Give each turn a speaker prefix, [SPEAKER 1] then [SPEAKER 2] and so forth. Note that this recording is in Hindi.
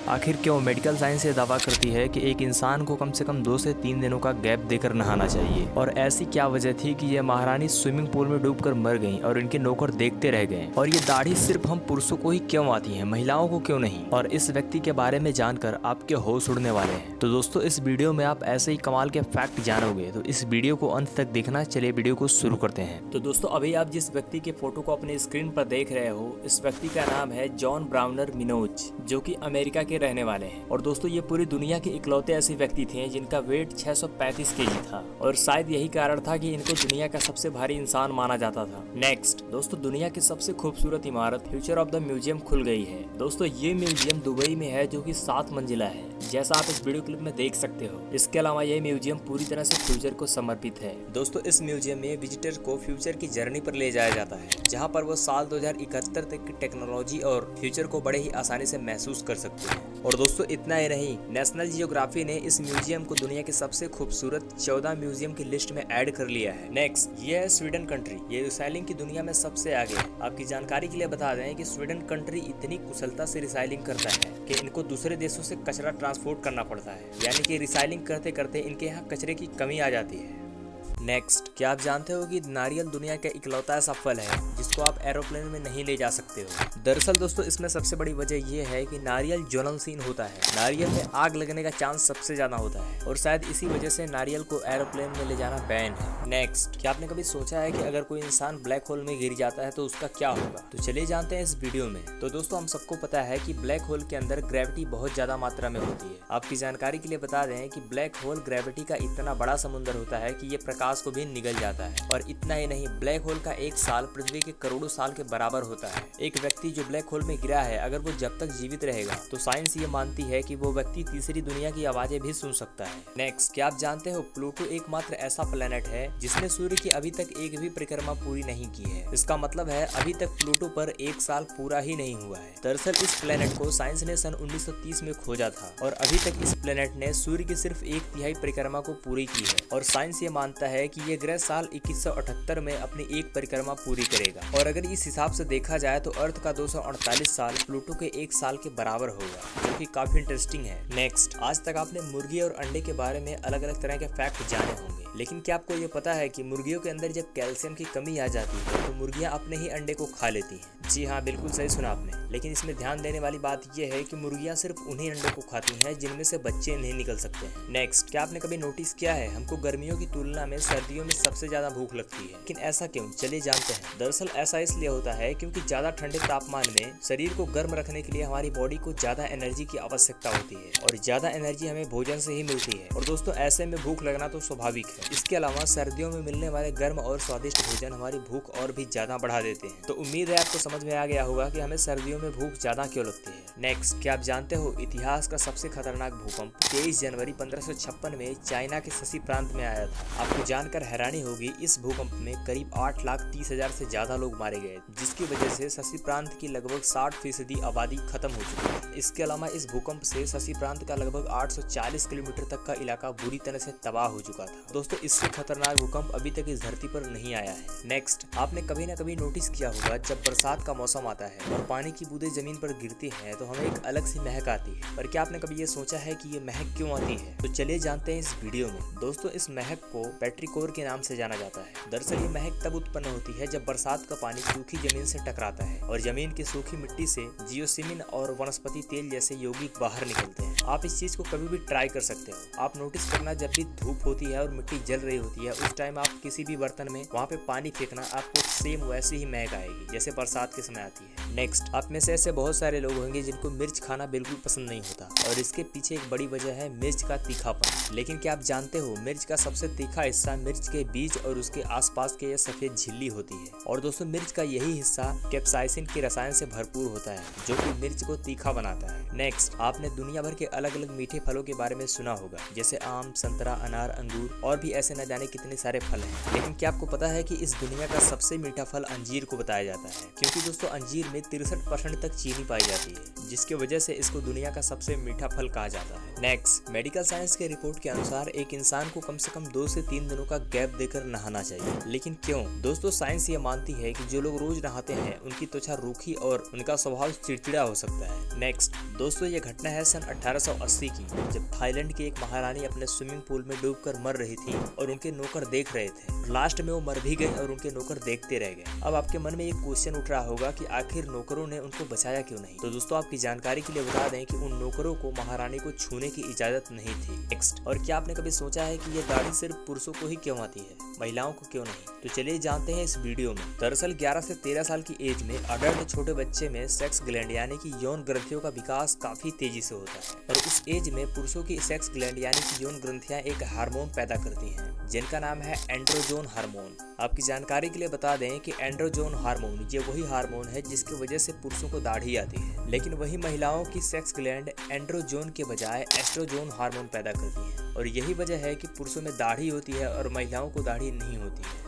[SPEAKER 1] आखिर क्यों मेडिकल साइंस ये दावा करती है कि एक इंसान को कम से कम 2 से 3 दिनों का गैप देकर नहाना चाहिए, और ऐसी क्या वजह थी कि ये महारानी स्विमिंग पूल में डूबकर मर गईं और इनके नौकर देखते रह गए, और ये दाढ़ी सिर्फ हम पुरुषों को ही क्यों आती है, महिलाओं को क्यों नहीं। और इस व्यक्ति के बारे में जानकर आपके होश उड़ने वाले हैं। तो दोस्तों, इस वीडियो में आप ऐसे ही कमाल के फैक्ट जानोगे, तो इस वीडियो को अंत तक देखना। चलिए वीडियो को शुरू करते हैं। तो दोस्तों, अभी आप जिस व्यक्ति के फोटो को अपने स्क्रीन पर देख रहे हो, इस व्यक्ति का नाम है जॉन ब्राउनर मिनोज, जो कि अमेरिका के रहने वाले हैं। और दोस्तों, ये पूरी दुनिया के इकलौते ऐसे व्यक्ति थे जिनका वेट 635 केजी था, और शायद यही कारण था कि इनको दुनिया का सबसे भारी इंसान माना जाता था। नेक्स्ट दोस्तों, दुनिया की सबसे खूबसूरत इमारत फ्यूचर ऑफ द म्यूजियम खुल गई है। दोस्तों, ये म्यूजियम दुबई में है, जो कि 7 मंजिला है, जैसा आप इस वीडियो क्लिप में देख सकते हो। इसके अलावा यह म्यूजियम पूरी तरह से फ्यूचर को समर्पित है। दोस्तों, इस म्यूजियम में विजिटर को फ्यूचर की जर्नी पर ले जाया जाता है, जहां पर वो साल 2071 तक की टेक्नोलॉजी और फ्यूचर को बड़े ही आसानी से महसूस कर सकते हैं। और दोस्तों, इतना ही नहीं, नेशनल जियोग्राफी ने इस म्यूजियम को दुनिया के सबसे खूबसूरत 14 म्यूजियम की लिस्ट में ऐड कर लिया है। नेक्स्ट, ये है स्वीडन कंट्री। ये रिसाइलिंग की दुनिया में सबसे आगे है। आपकी जानकारी के लिए बता दें कि स्वीडन कंट्री इतनी कुशलता से रिसाइलिंग करता है कि इनको दूसरे देशों से कचरा ट्रांसपोर्ट करना पड़ता है, यानी कि रिसाइलिंग करते करते इनके यहाँ कचरे की कमी आ जाती है। नेक्स्ट, क्या आप जानते हो कि नारियल दुनिया का इकलौता ऐसा फल है जिसको आप एरोप्लेन में नहीं ले जा सकते हो। दरअसल दोस्तों, इसमें सबसे बड़ी वजह यह है कि नारियल ज्वलनशील होता है। नारियल में आग लगने का चांस सबसे ज्यादा होता है, और शायद इसी वजह से नारियल को एरोप्लेन में ले जाना बैन है। नेक्स्ट, क्या आपने कभी सोचा है कि अगर कोई इंसान ब्लैक होल में गिर जाता है तो उसका क्या होगा? तो चलिए जानते हैं इस वीडियो में। तो दोस्तों, हम सबको पता है कि ब्लैक होल के अंदर ग्रेविटी बहुत ज्यादा मात्रा में होती है। आपकी जानकारी के लिए बता दें कि ब्लैक होल ग्रेविटी का इतना बड़ा समुद्र होता है कि ये प्रकाश को भी निगल जाता है। और इतना ही नहीं, ब्लैक होल का 1 साल पृथ्वी के करोड़ों साल के बराबर होता है। एक व्यक्ति जो ब्लैक होल में गिरा है, अगर वो जब तक जीवित रहेगा तो साइंस ये मानती है कि वो व्यक्ति तीसरी दुनिया की आवाजें भी सुन सकता है। नेक्स्ट, क्या आप जानते हो प्लूटो एकमात्र ऐसा प्लेनेट है जिसने सूर्य की अभी तक एक भी परिक्रमा पूरी नहीं की है। इसका मतलब है अभी तक प्लूटो पर 1 साल पूरा ही नहीं हुआ है। दरअसल इस प्लेनेट को साइंस ने सन 1930 में खोजा था, और अभी तक इस प्लेनेट ने सूर्य की सिर्फ 1/3 परिक्रमा को पूरी की है। और साइंस ये मानता है कि ये ग्रह साल 2178 में अपनी एक परिक्रमा पूरी करेगा। और अगर इस हिसाब से देखा जाए तो अर्थ का 248 साल प्लूटो के 1 साल के बराबर होगा, जो कि काफी इंटरेस्टिंग है। नेक्स्ट, आज तक आपने मुर्गी और अंडे के बारे में अलग अलग तरह के फैक्ट जाने होंगे, लेकिन क्या आपको ये पता है कि मुर्गियों के अंदर जब कैल्शियम की कमी आ जाती है तो मुर्गियां अपने ही अंडे को खा लेती हैं। जी हाँ, बिल्कुल सही सुना आपने। लेकिन इसमें ध्यान देने वाली बात यह है कि मुर्गियां सिर्फ उन्हीं अंडे को खाती हैं जिनमें से बच्चे नहीं निकल सकते हैं। नेक्स्ट, क्या आपने कभी नोटिस किया है हमको गर्मियों की तुलना में सर्दियों में सबसे ज्यादा भूख लगती है, लेकिन ऐसा क्यों? चलिए जानते हैं। दरअसल ऐसा इसलिए होता है क्योंकि ज्यादा ठंडे तापमान में शरीर को गर्म रखने के लिए हमारी बॉडी को ज्यादा एनर्जी की आवश्यकता होती है, और ज्यादा एनर्जी हमें भोजन से ही मिलती है। और दोस्तों, ऐसे में भूख लगना तो स्वाभाविक है। इसके अलावा सर्दियों में मिलने वाले गर्म और स्वादिष्ट भोजन हमारी भूख और भी ज्यादा बढ़ा देते हैं। तो उम्मीद है आपको समझ में आ गया होगा कि हमें सर्दियों में भूख ज्यादा क्यों लगती है। नेक्स्ट, क्या आप जानते हो इतिहास का सबसे खतरनाक भूकंप 23 जनवरी 1556 में चाइना के शशि प्रांत में आया था। आपको जानकर हैरानी होगी, इस भूकंप में करीब 8,30,000 से ज्यादा लोग मारे गए, जिसकी वजह से शशि प्रांत की लगभग 60% आबादी खत्म हो चुकी है। इसके अलावा इस भूकंप से शशि प्रांत का लगभग 840 किलोमीटर तक का इलाका बुरी तरह से तबाह हो चुका था। दोस्तों, इससे खतरनाक भूकंप अभी तक इस धरती पर नहीं आया है। नेक्स्ट, आपने कभी ना कभी नोटिस किया होगा जब बरसात का मौसम आता है और पानी की बूंदें जमीन पर गिरती हैं तो हमें एक अलग सी महक आती है। पर क्या आपने कभी ये सोचा है कि ये महक क्यों आती है? तो चलिए जानते हैं इस वीडियो में। दोस्तों, इस महक को पेट्रिकोर के नाम से जाना जाता है। दरअसल ये महक तब उत्पन्न होती है जब बरसात का पानी सूखी जमीन से टकराता है और जमीन की सूखी मिट्टी से जियोसिमिन और वनस्पति तेल जैसे यौगिक बाहर निकलते हैं। आप इस चीज को कभी भी ट्राई कर सकते हो। आप नोटिस करना, जब भी धूप होती है और मिट्टी जल रही होती है, उस टाइम आप किसी भी बर्तन में वहाँ पे पानी फेंकना, आपको सेम वैसी ही महक आएगी जैसे बरसात के समय आती है। नेक्स्ट, आप में से ऐसे बहुत सारे लोग होंगे जिनको मिर्च खाना बिल्कुल पसंद नहीं होता, और इसके पीछे एक बड़ी वजह है मिर्च का तीखापन। लेकिन क्या आप जानते हो, मिर्च का सबसे तीखा हिस्सा मिर्च के बीज और उसके आसपास के सफेद झिल्ली होती है। और दोस्तों, मिर्च का यही हिस्सा कैप्साइसिन के रसायन से भरपूर होता है, जो कि मिर्च को तीखा बनाता है। नेक्स्ट, आपने दुनिया भर के अलग अलग मीठे फलों के बारे में सुना होगा, जैसे आम, संतरा, अनार, अंगूर और भी ऐसे न जाने कितने सारे फल हैं। लेकिन क्या आपको पता है कि इस दुनिया का सबसे मीठा फल अंजीर को बताया जाता है, क्योंकि दोस्तों अंजीर में 63% तक चीनी पाई जाती है, जिसकी वजह से इसको दुनिया का सबसे मीठा फल कहा जाता है। नेक्स्ट, मेडिकल साइंस के रिपोर्ट के अनुसार एक इंसान को कम से कम 2 से 3 दिनों का गैप देकर नहाना चाहिए। लेकिन क्यों? दोस्तों, साइंस ये मानती है कि जो लोग रोज नहाते हैं उनकी त्वचा रूखी और उनका स्वभाव चिड़चिड़ा हो सकता है। नेक्स्ट, दोस्तों ये घटना है सन 1880 की, जब थाईलैंड की एक महारानी अपने स्विमिंग पूल में डूबकर मर रही थी और उनके नौकर देख रहे थे। लास्ट में वो मर भी गई और उनके नौकर देखते रह गए। अब आपके मन में एक क्वेश्चन उठ रहा होगा कि आखिर नौकरों ने उनको बचाया क्यों नहीं। तो दोस्तों आपकी जानकारी के लिए बता दें कि उन नौकरों को महारानी को छूने की इजाजत नहीं थी। नेक्स्ट, और क्या आपने कभी सोचा है कि ये दाढ़ी सिर्फ पुरुषों को ही क्यों आती है, महिलाओं को क्यों नहीं? तो चलिए जानते हैं इस वीडियो में। दरअसल 11 से 13 साल की एज में अडल्ट छोटे बच्चे में सेक्स ग्लैंड यानी कि यौन ग्रंथियों का विकास काफी तेजी से होता है और उस एज में पुरुषों की सेक्स ग्लैंड यानी कि यौन ग्रंथियां एक हार्मोन पैदा करती हैं जिनका नाम है एंड्रोजोन हार्मोन। आपकी जानकारी के लिए बता दें कि एंड्रोजोन हार्मोन ये वही हार्मोन है जिसकी वजह से पुरुषों को दाढ़ी आती है, लेकिन वही महिलाओं की सेक्स ग्लैंड एंड्रोजोन के बजाय एस्ट्रोजोन हार्मोन पैदा करती है और यही वजह है कि पुरुषों में दाढ़ी होती है और महिलाओं को दाढ़ी नहीं होती है।